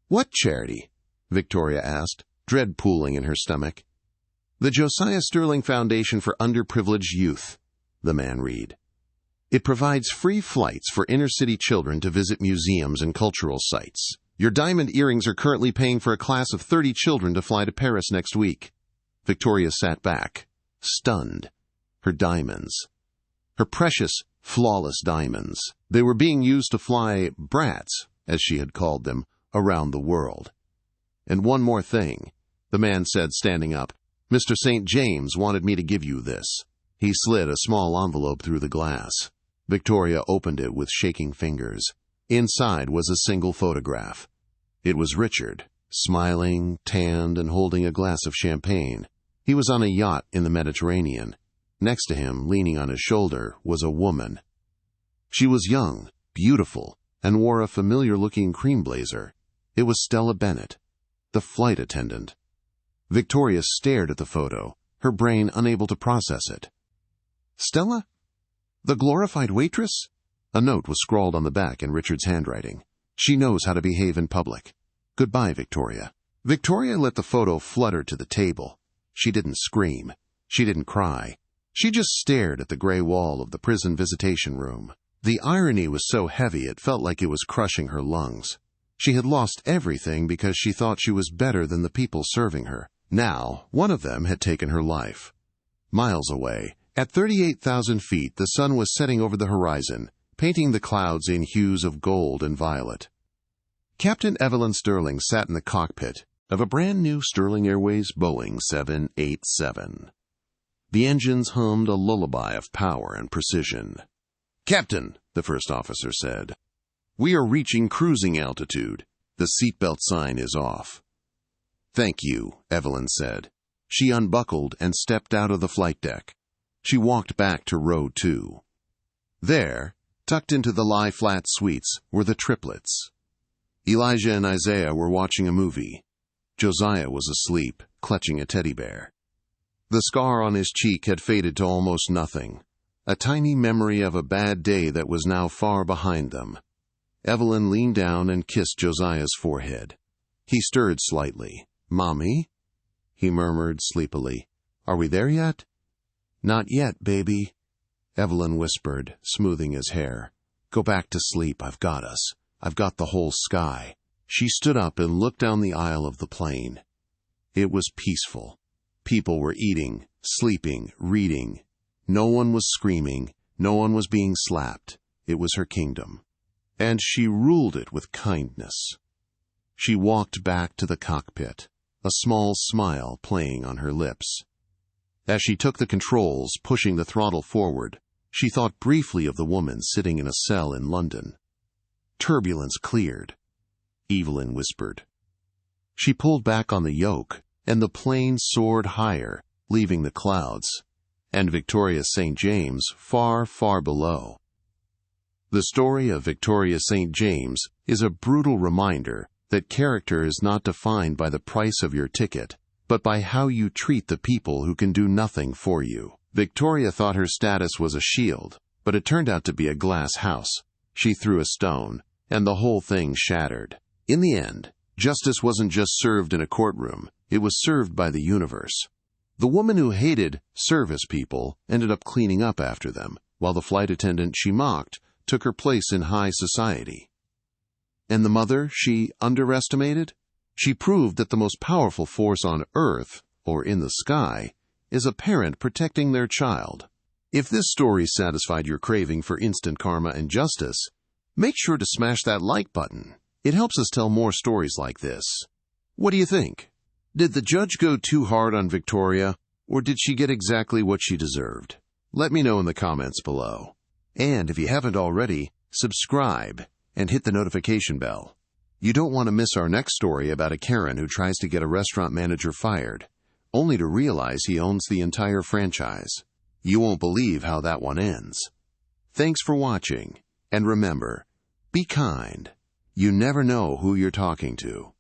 "What charity?" Victoria asked, dread pooling in her stomach. "The Josiah Sterling Foundation for Underprivileged Youth," the man read. "It provides free flights for inner-city children to visit museums and cultural sites. Your diamond earrings are currently paying for a class of 30 children to fly to Paris next week." Victoria sat back, stunned. Her diamonds. Her precious, flawless diamonds. They were being used to fly brats, as she had called them, around the world. "And one more thing," the man said, standing up. "Mr. St. James wanted me to give you this." He slid a small envelope through the glass. Victoria opened it with shaking fingers. Inside was a single photograph. It was Richard, smiling, tanned, and holding a glass of champagne. He was on a yacht in the Mediterranean. Next to him, leaning on his shoulder, was a woman. She was young, beautiful, and wore a familiar-looking cream blazer. It was Stella Bennett, the flight attendant. Victoria stared at the photo, her brain unable to process it. Stella? The glorified waitress? A note was scrawled on the back in Richard's handwriting. "She knows how to behave in public. Goodbye, Victoria." Victoria let the photo flutter to the table. She didn't scream. She didn't cry. She just stared at the gray wall of the prison visitation room. The irony was so heavy it felt like it was crushing her lungs. She had lost everything because she thought she was better than the people serving her. Now, one of them had taken her life. Miles away, at 38,000 feet, the sun was setting over the horizon, painting the clouds in hues of gold and violet. Captain Evelyn Sterling sat in the cockpit of a brand-new Sterling Airways Boeing 787. The engines hummed a lullaby of power and precision. "Captain," the first officer said, "we are reaching cruising altitude. The seatbelt sign is off." "Thank you," Evelyn said. She unbuckled and stepped out of the flight deck. She walked back to row 2. There, tucked into the lie-flat suites, were the triplets. Elijah and Isaiah were watching a movie. Josiah was asleep, clutching a teddy bear. The scar on his cheek had faded to almost nothing, a tiny memory of a bad day that was now far behind them. Evelyn leaned down and kissed Josiah's forehead. He stirred slightly. "Mommy?" he murmured sleepily. "Are we there yet?" "Not yet, baby," Evelyn whispered, smoothing his hair. "Go back to sleep. I've got us. I've got the whole sky." She stood up and looked down the aisle of the plane. It was peaceful. People were eating, sleeping, reading. No one was screaming. No one was being slapped. It was her kingdom. And she ruled it with kindness. She walked back to the cockpit, a small smile playing on her lips. As she took the controls, pushing the throttle forward, she thought briefly of the woman sitting in a cell in London. Turbulence cleared, Evelyn whispered. She pulled back on the yoke, and the plane soared higher, leaving the clouds, and Victoria St. James far, far below. The story of Victoria St. James is a brutal reminder that character is not defined by the price of your ticket, but by how you treat the people who can do nothing for you. Victoria thought her status was a shield, but it turned out to be a glass house. She threw a stone, and the whole thing shattered. In the end, justice wasn't just served in a courtroom, it was served by the universe. The woman who hated service people ended up cleaning up after them, while the flight attendant she mocked took her place in high society. And the mother she underestimated? She proved that the most powerful force on Earth, or in the sky, is a parent protecting their child. If this story satisfied your craving for instant karma and justice, make sure to smash that like button. It helps us tell more stories like this. What do you think? Did the judge go too hard on Victoria, or did she get exactly what she deserved? Let me know in the comments below. And if you haven't already, subscribe and hit the notification bell. You don't want to miss our next story about a Karen who tries to get a restaurant manager fired, only to realize he owns the entire franchise. You won't believe how that one ends. Thanks for watching, and remember, Be kind. You never know who you're talking to.